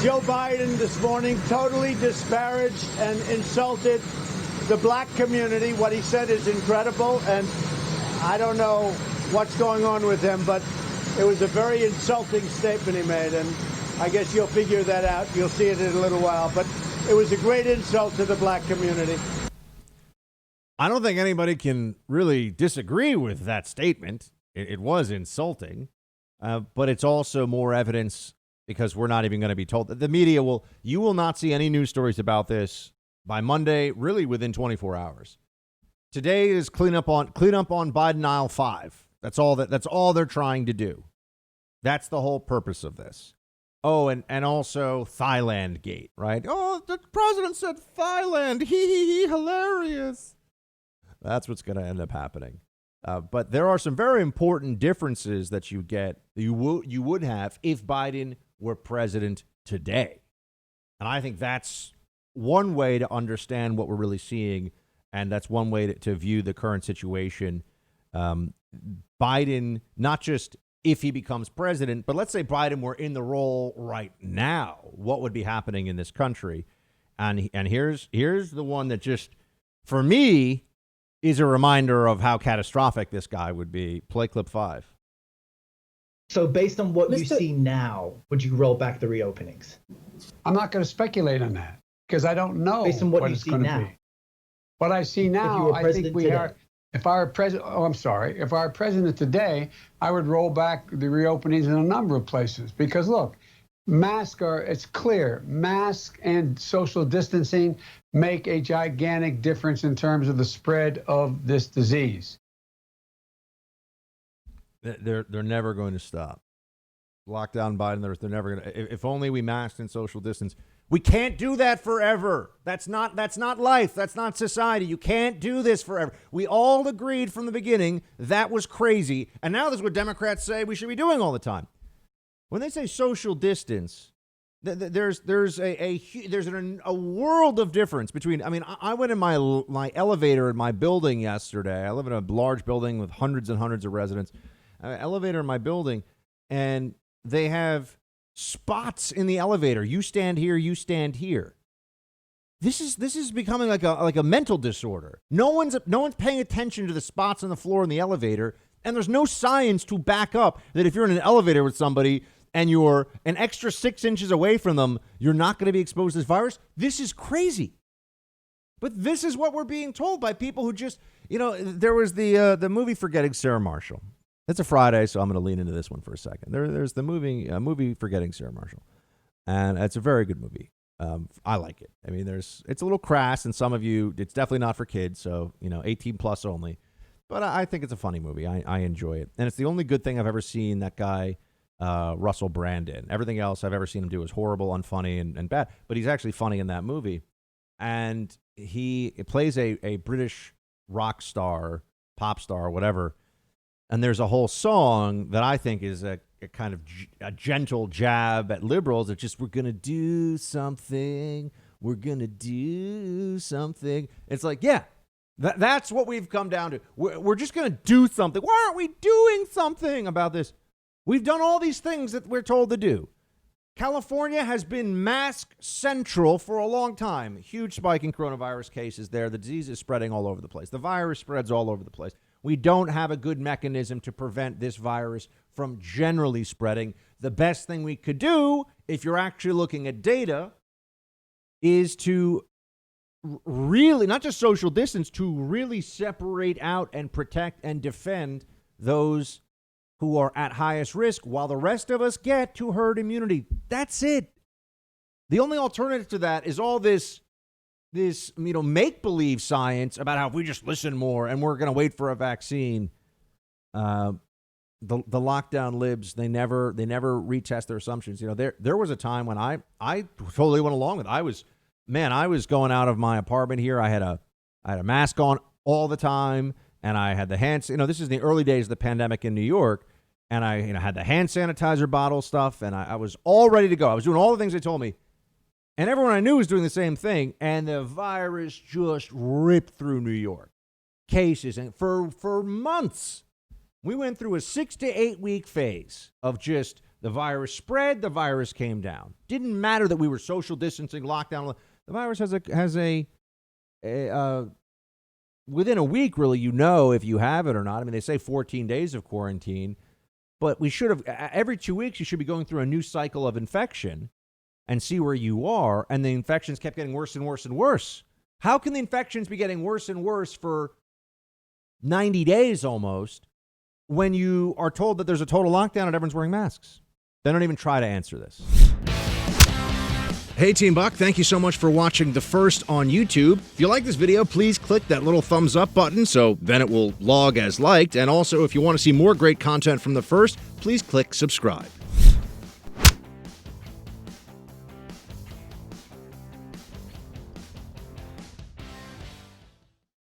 Joe Biden this morning totally disparaged and insulted the black community. What he said is incredible, and I don't know what's going on with him, but it was a very insulting statement he made, and I guess you'll figure that out. You'll see it in a little while, but it was a great insult to the black community. I don't think anybody can really disagree with that statement. It was insulting, but it's also more evidence because we're not even going to be told. The media you will not see any news stories about this by Monday, really within 24 hours. Today is clean up on Biden aisle 5. That's all they're trying to do. That's the whole purpose of this. Oh, and also Thailand gate, right? Oh, the president said Thailand. Hee, hilarious. That's what's going to end up happening. But there are some very important differences that you would have if Biden were president today. And I think that's one way to understand what we're really seeing. And that's one way to view the current situation. Biden, not just if he becomes president, but let's say Biden were in the role right now, what would be happening in this country? And here's the one that just, for me, is a reminder of how catastrophic this guy would be. Play clip 5. So based on what you see now, would you roll back the reopenings? I'm not going to speculate on that because I don't know based on what it's going to be. What I see now, I think we today. are. If I were president, if I were president today, I would roll back the reopenings in a number of places because look, it's clear, mask and social distancing make a gigantic difference in terms of the spread of this disease. They're never going to stop. Lockdown Biden, they're never going to. If only we masked and social distance. We can't do that forever. That's not life. That's not society. You can't do this forever. We all agreed from the beginning that was crazy. And now this is what Democrats say we should be doing all the time. When they say social distance, there's a world of difference between. I mean, I went in my elevator in my building yesterday. I live in a large building with hundreds and hundreds of residents. Elevator in my building, and they have spots in the elevator. You stand here. You stand here. This is becoming like a mental disorder. No one's paying attention to the spots on the floor in the elevator, and there's no science to back up that if you're in an elevator with somebody and you're an extra 6 inches away from them, you're not going to be exposed to this virus. This is crazy. But this is what we're being told by people who just, there was the movie Forgetting Sarah Marshall. It's a Friday, so I'm going to lean into this one for a second. There's the movie Forgetting Sarah Marshall, and it's a very good movie. I like it. I mean, it's a little crass, and some of you, it's definitely not for kids, so 18 plus only. But I think it's a funny movie. I enjoy it, and it's the only good thing I've ever seen that guy Russell Brand in. Everything else I've ever seen him do is horrible, unfunny, and bad. But he's actually funny in that movie, and he plays a British rock star, pop star, whatever. And there's a whole song that I think is a kind of a gentle jab at liberals. It's just, we're going to do something. We're going to do something. It's like, yeah, that's what we've come down to. We're just going to do something. Why aren't we doing something about this? We've done all these things that we're told to do. California has been mask central for a long time. Huge spike in coronavirus cases there. The disease is spreading all over the place. The virus spreads all over the place. We don't have a good mechanism to prevent this virus from generally spreading. The best thing we could do, if you're actually looking at data, is to really, not just social distance, to really separate out and protect and defend those who are at highest risk while the rest of us get to herd immunity. That's it. The only alternative to that is all this make-believe science about how if we just listen more and we're going to wait for a vaccine. The lockdown libs, they never retest their assumptions. There was a time when I totally went along with it. I was going out of my apartment here. I had a mask on all the time, and I had the hands. This is the early days of the pandemic in New York, and I had the hand sanitizer bottle stuff, and I was all ready to go. I was doing all the things they told me. And everyone I knew was doing the same thing, and the virus just ripped through New York. Cases, and for months, we went through a 6 to 8 week phase of just The virus spread, the virus came down. Didn't matter that we were social distancing, lockdown. The virus has a within a week, really, if you have it or not. I mean, they say 14 days of quarantine, but we should have, every 2 weeks, you should be going through a new cycle of infection and see where you are. And the infections kept getting worse and worse and worse. How can the infections be getting worse and worse for 90 days almost when you are told that there's a total lockdown and everyone's wearing masks? They don't even try to answer this. Hey, Team Buck, thank you so much for watching The First on YouTube. If you like this video, please click that little thumbs up button so then it will log as liked. And also, if you want to see more great content from The First, please click subscribe.